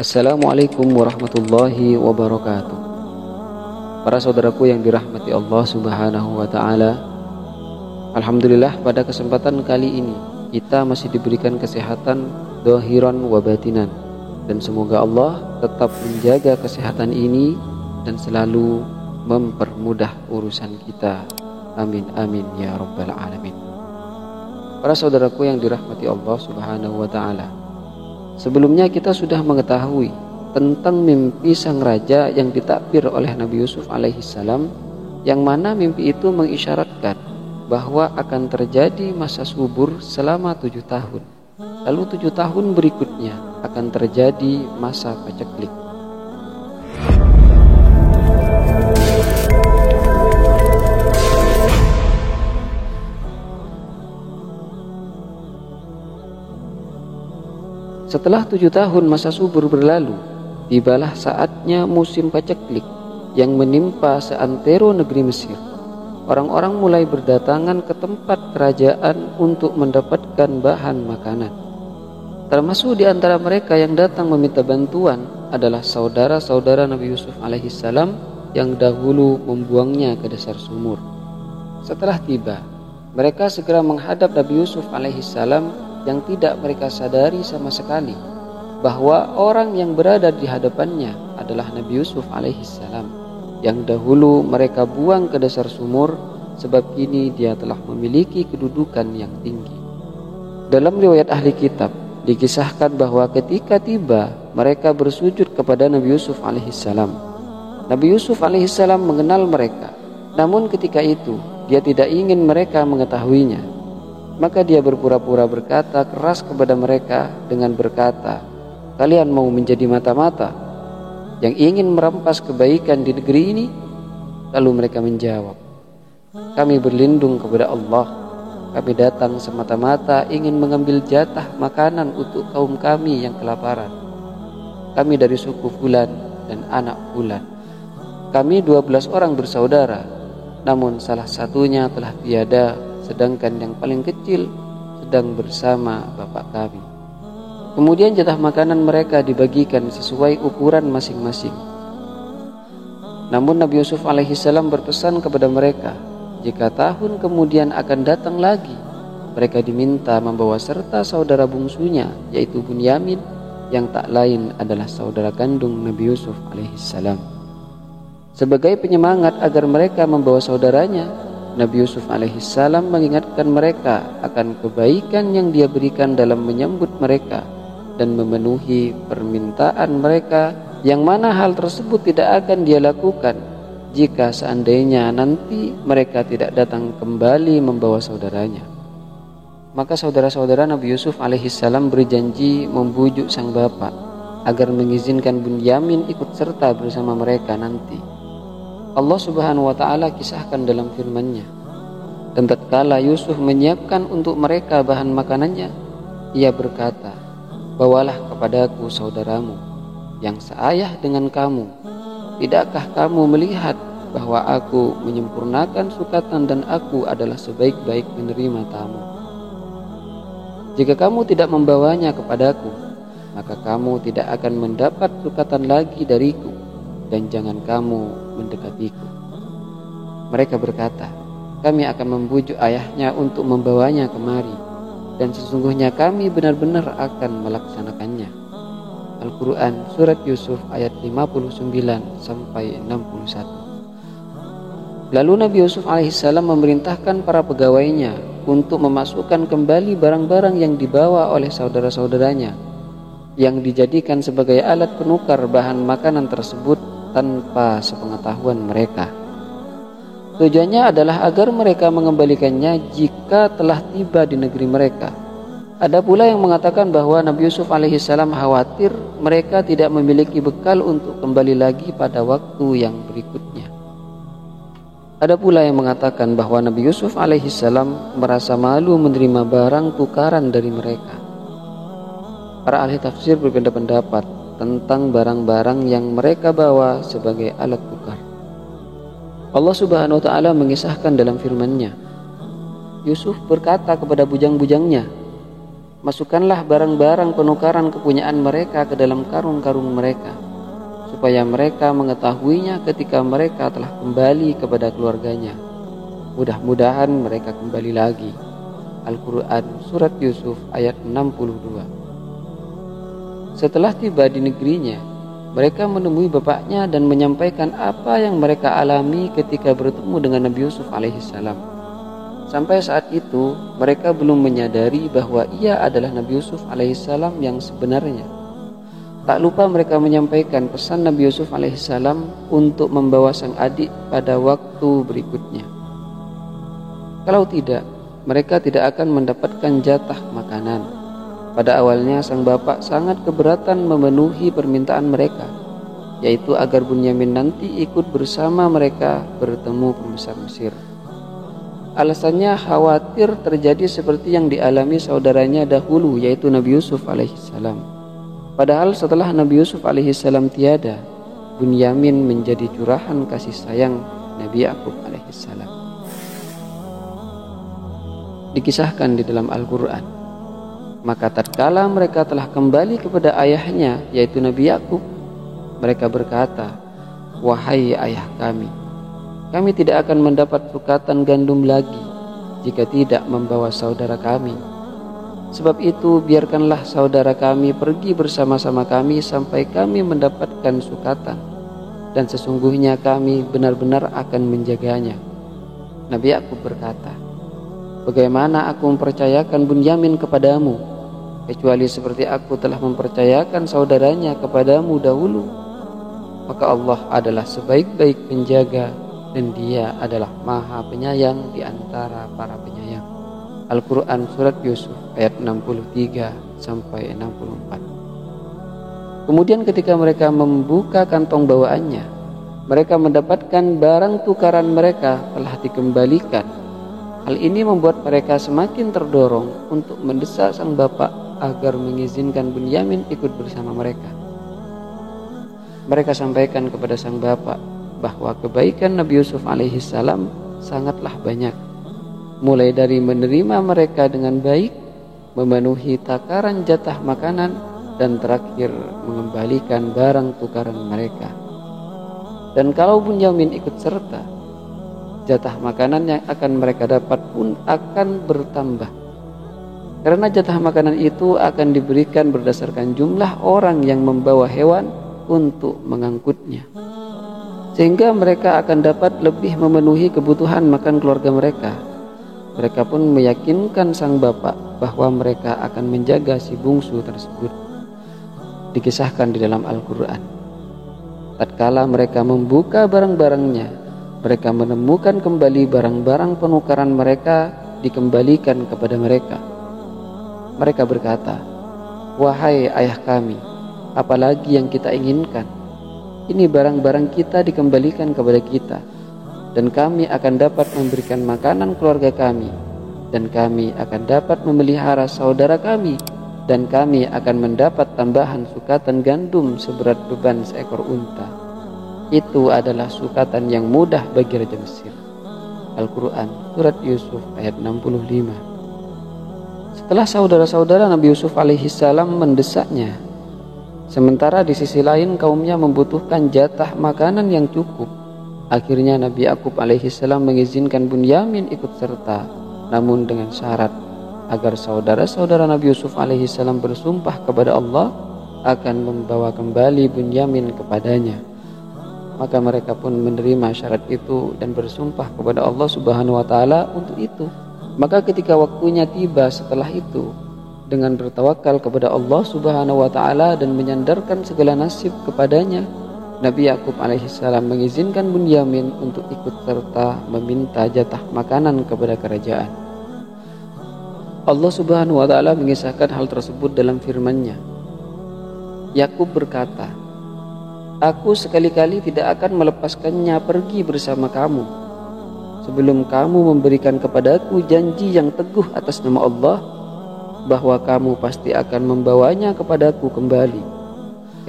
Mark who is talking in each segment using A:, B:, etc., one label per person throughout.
A: Assalamualaikum warahmatullahi wabarakatuh. Para saudaraku yang dirahmati Allah Subhanahu wa Ta'ala, alhamdulillah, pada kesempatan kali ini kita masih diberikan kesehatan zahiran wa batinan, dan semoga Allah tetap menjaga kesehatan ini dan selalu mempermudah urusan kita. Amin amin ya rabbal alamin. Para saudaraku yang dirahmati Allah Subhanahu wa Ta'ala, sebelumnya kita sudah mengetahui tentang mimpi sang raja yang ditakbir oleh Nabi Yusuf alaihissalam, yang mana mimpi itu mengisyaratkan bahwa akan terjadi masa subur selama 7 tahun. Lalu 7 tahun berikutnya akan terjadi masa paceklik. Setelah 7 tahun masa subur berlalu, tibalah saatnya musim paceklik yang menimpa seantero negeri Mesir. Orang-orang mulai berdatangan ke tempat kerajaan untuk mendapatkan bahan makanan. Termasuk di antara mereka yang datang meminta bantuan adalah saudara-saudara Nabi Yusuf alaihissalam yang dahulu membuangnya ke dasar sumur. Setelah tiba, mereka segera menghadap Nabi Yusuf alaihissalam yang tidak mereka sadari sama sekali bahwa orang yang berada di hadapannya adalah Nabi Yusuf alaihissalam yang dahulu mereka buang ke dasar sumur, sebab kini dia telah memiliki kedudukan yang tinggi. Dalam riwayat ahli kitab dikisahkan bahwa ketika tiba mereka bersujud kepada Nabi Yusuf alaihissalam. Nabi Yusuf alaihissalam mengenal mereka, namun ketika itu dia tidak ingin mereka mengetahuinya. Maka dia berpura-pura berkata keras kepada mereka dengan berkata, "Kalian mau menjadi mata-mata yang ingin merampas kebaikan di negeri ini?" Lalu mereka menjawab, "Kami berlindung kepada Allah. Kami datang semata-mata ingin mengambil jatah makanan untuk kaum kami yang kelaparan. Kami dari suku Fulan dan anak Fulan. Kami 12 orang bersaudara, namun salah satunya telah tiada, sedangkan yang paling kecil sedang bersama bapak kami." Kemudian jatah makanan mereka dibagikan sesuai ukuran masing-masing. Namun Nabi Yusuf alaihissalam berpesan kepada mereka, jika tahun kemudian akan datang lagi, mereka diminta membawa serta saudara bungsunya, yaitu Bunyamin, yang tak lain adalah saudara kandung Nabi Yusuf alaihissalam. Sebagai penyemangat agar mereka membawa saudaranya, Nabi Yusuf alaihissalam mengingatkan mereka akan kebaikan yang dia berikan dalam menyambut mereka dan memenuhi permintaan mereka, yang mana hal tersebut tidak akan dia lakukan jika seandainya nanti mereka tidak datang kembali membawa saudaranya. Maka saudara-saudara Nabi Yusuf alaihissalam berjanji membujuk sang bapak agar mengizinkan Bunyamin ikut serta bersama mereka nanti. Allah Subhanahu wa Ta'ala kisahkan dalam firman-Nya, dan tatkala Yusuf menyiapkan untuk mereka bahan makanannya, ia berkata, "Bawalah kepadaku saudaramu yang seayah dengan kamu. Tidakkah kamu melihat bahwa aku menyempurnakan sukatan dan aku adalah sebaik-baik penerima tamu? Jika kamu tidak membawanya kepadaku, maka kamu tidak akan mendapat sukatan lagi dariku, dan jangan kamu mendekatiku." Mereka berkata, "Kami akan membujuk ayahnya untuk membawanya kemari, dan sesungguhnya kami benar-benar akan melaksanakannya." Al-Quran Surat Yusuf ayat 59 sampai 61. Lalu Nabi Yusuf alaihissalam memerintahkan para pegawainya untuk memasukkan kembali barang-barang yang dibawa oleh saudara-saudaranya, yang dijadikan sebagai alat penukar bahan makanan tersebut tanpa sepengetahuan mereka. Tujuannya adalah agar mereka mengembalikannya jika telah tiba di negeri mereka. Ada pula yang mengatakan bahwa Nabi Yusuf alaihissalam khawatir mereka tidak memiliki bekal untuk kembali lagi pada waktu yang berikutnya. Ada pula yang mengatakan bahwa Nabi Yusuf alaihissalam merasa malu menerima barang tukaran dari mereka. Para ahli tafsir berbeda pendapat tentang barang-barang yang mereka bawa sebagai alat tukar. Allah Subhanahu wa Ta'ala mengisahkan dalam firman-Nya, Yusuf berkata kepada bujang-bujangnya, masukkanlah barang-barang penukaran kepunyaan mereka ke dalam karung-karung mereka, supaya mereka mengetahuinya ketika mereka telah kembali kepada keluarganya. Mudah-mudahan mereka kembali lagi. Al-Quran Surat Yusuf ayat 62. Setelah tiba di negerinya, mereka menemui bapaknya dan menyampaikan apa yang mereka alami ketika bertemu dengan Nabi Yusuf alaihissalam. Sampai saat itu, mereka belum menyadari bahwa ia adalah Nabi Yusuf alaihissalam yang sebenarnya. Tak lupa mereka menyampaikan pesan Nabi Yusuf alaihissalam untuk membawa sang adik pada waktu berikutnya. Kalau tidak, mereka tidak akan mendapatkan jatah makanan. Pada awalnya sang bapak sangat keberatan memenuhi permintaan mereka, yaitu agar Bunyamin nanti ikut bersama mereka bertemu pembesar Mesir. Alasannya khawatir terjadi seperti yang dialami saudaranya dahulu, yaitu Nabi Yusuf alaihissalam. Padahal setelah Nabi Yusuf alaihissalam tiada, Bunyamin menjadi curahan kasih sayang Nabi Yakub alaihissalam. Dikisahkan di dalam Al-Quran, maka tatkala mereka telah kembali kepada ayahnya, yaitu Nabi Yakub, mereka berkata, "Wahai ayah kami tidak akan mendapat sukatan gandum lagi jika tidak membawa saudara kami. Sebab itu biarkanlah saudara kami pergi bersama-sama kami sampai kami mendapatkan sukatan, dan sesungguhnya kami benar-benar akan menjaganya." Nabi Yakub berkata, "Bagaimana aku mempercayakan Bunyamin kepadamu, kecuali seperti aku telah mempercayakan saudaranya kepadamu dahulu? Maka Allah adalah sebaik-baik penjaga, dan Dia adalah Maha Penyayang di antara para penyayang." Al-Quran Surat Yusuf ayat 63 sampai 64. Kemudian ketika mereka membuka kantong bawaannya, mereka mendapatkan barang tukaran mereka telah dikembalikan. Hal ini membuat mereka semakin terdorong untuk mendesak sang bapak agar mengizinkan Bunyamin ikut bersama mereka. Mereka sampaikan kepada sang bapak bahwa kebaikan Nabi Yusuf alaihissalam sangatlah banyak, mulai dari menerima mereka dengan baik, memenuhi takaran jatah makanan, dan terakhir mengembalikan barang tukaran mereka. Dan kalau Bunyamin ikut serta, jatah makanan yang akan mereka dapat pun akan bertambah, karena jatah makanan itu akan diberikan berdasarkan jumlah orang yang membawa hewan untuk mengangkutnya, sehingga mereka akan dapat lebih memenuhi kebutuhan makan keluarga mereka. Mereka pun meyakinkan sang bapak bahwa mereka akan menjaga si bungsu tersebut. Dikisahkan di dalam Al-Quran, tatkala mereka membuka barang-barangnya, mereka menemukan kembali barang-barang penukaran mereka dikembalikan kepada mereka. Mereka berkata, "Wahai ayah kami, apalagi yang kita inginkan? Ini barang-barang kita dikembalikan kepada kita, dan kami akan dapat memberikan makanan keluarga kami, dan kami akan dapat memelihara saudara kami, dan kami akan mendapat tambahan sukatan gandum seberat beban seekor unta. Itu adalah sukatan yang mudah bagi Raja Mesir." Al-Quran Surat Yusuf ayat 65. Setelah saudara-saudara Nabi Yusuf alaihissalam mendesaknya, sementara di sisi lain kaumnya membutuhkan jatah makanan yang cukup, akhirnya Nabi Yakub alaihissalam mengizinkan Bunyamin ikut serta, namun dengan syarat agar saudara-saudara Nabi Yusuf alaihissalam bersumpah kepada Allah akan membawa kembali Bunyamin kepadanya. Maka mereka pun menerima syarat itu dan bersumpah kepada Allah Subhanahu wa taala untuk itu. Maka ketika waktunya tiba setelah itu, dengan bertawakal kepada Allah Subhanahu wa taala dan menyandarkan segala nasib kepadanya, Nabi Yakub alaihissalam mengizinkan Bunyamin untuk ikut serta meminta jatah makanan kepada kerajaan. Allah Subhanahu wa taala mengisahkan hal tersebut dalam firman-Nya. Yakub berkata, "Aku sekali-kali tidak akan melepaskannya pergi bersama kamu, sebelum kamu memberikan kepadaku janji yang teguh atas nama Allah, bahwa kamu pasti akan membawanya kepadaku kembali,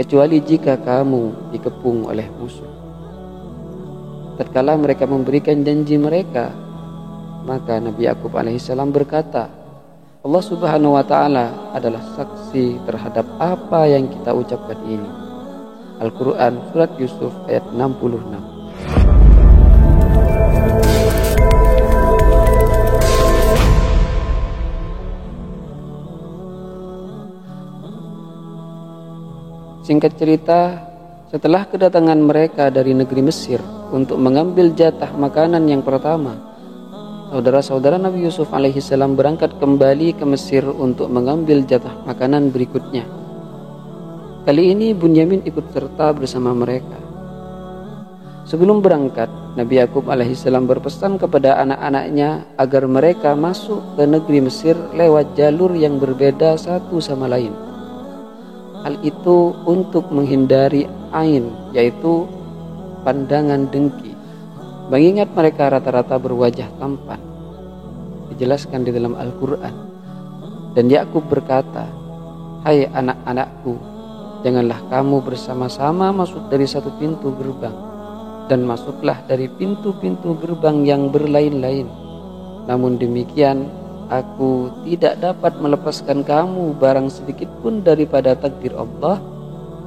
A: kecuali jika kamu dikepung oleh musuh." Tatkala mereka memberikan janji mereka, maka Nabi Yakub alaihissalam berkata, Allah Subhanahu wa Ta'ala adalah saksi terhadap apa yang kita ucapkan ini. Al-Quran Surat Yusuf ayat 66. Singkat cerita, setelah kedatangan mereka dari negeri Mesir untuk mengambil jatah makanan yang pertama, saudara-saudara Nabi Yusuf alaihissalam berangkat kembali ke Mesir untuk mengambil jatah makanan berikutnya. Kali ini Bunyamin ikut serta bersama mereka. Sebelum berangkat, Nabi Yakub alaihissalam berpesan kepada anak-anaknya agar mereka masuk ke negeri Mesir lewat jalur yang berbeda satu sama lain. Hal itu untuk menghindari ain, yaitu pandangan dengki. Mengingat mereka rata-rata berwajah tampan. Dijelaskan di dalam Al-Quran. Dan Yakub berkata, "Hai anak-anakku, janganlah kamu bersama-sama masuk dari satu pintu gerbang, dan masuklah dari pintu-pintu gerbang yang berlain-lain. Namun demikian, aku tidak dapat melepaskan kamu barang sedikit pun daripada takdir Allah.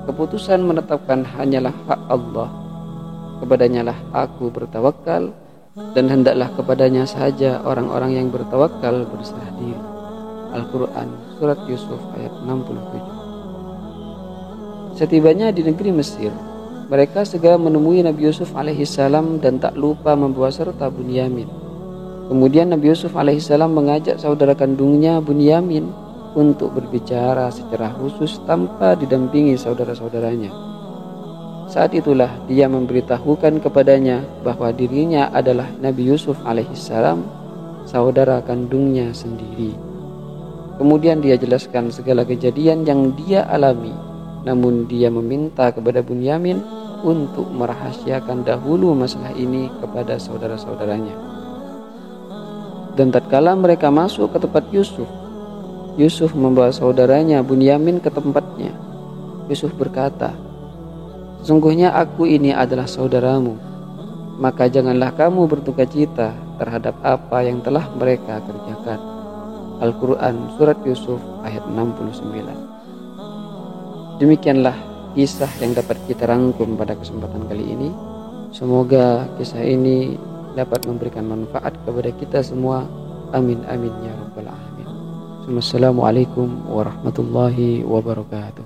A: Keputusan menetapkan hanyalah hak Allah. Kepadanya lah aku bertawakal, dan hendaklah kepadanya saja orang-orang yang bertawakal berserah diri." Al-Quran Surat Yusuf ayat 67. Setibanya di negeri Mesir, mereka segera menemui Nabi Yusuf alaihissalam dan tak lupa membawa serta Bunyamin. Kemudian Nabi Yusuf alaihissalam mengajak saudara kandungnya Bunyamin untuk berbicara secara khusus tanpa didampingi saudara-saudaranya. Saat itulah dia memberitahukan kepadanya bahwa dirinya adalah Nabi Yusuf alaihissalam, saudara kandungnya sendiri. Kemudian dia jelaskan segala kejadian yang dia alami, namun dia meminta kepada Bunyamin untuk merahasiakan dahulu masalah ini kepada saudara-saudaranya. Dan tatkala mereka masuk ke tempat Yusuf membawa saudaranya Bunyamin ke tempatnya. Yusuf berkata, "Sungguhnya aku ini adalah saudaramu, maka janganlah kamu berdukacita terhadap apa yang telah mereka kerjakan." Al-Quran Surat Yusuf ayat 69. Demikianlah kisah yang dapat kita rangkum pada kesempatan kali ini. Semoga kisah ini dapat memberikan manfaat kepada kita semua. Amin amin ya rabbal alamin. Wassalamualaikum warahmatullahi wabarakatuh.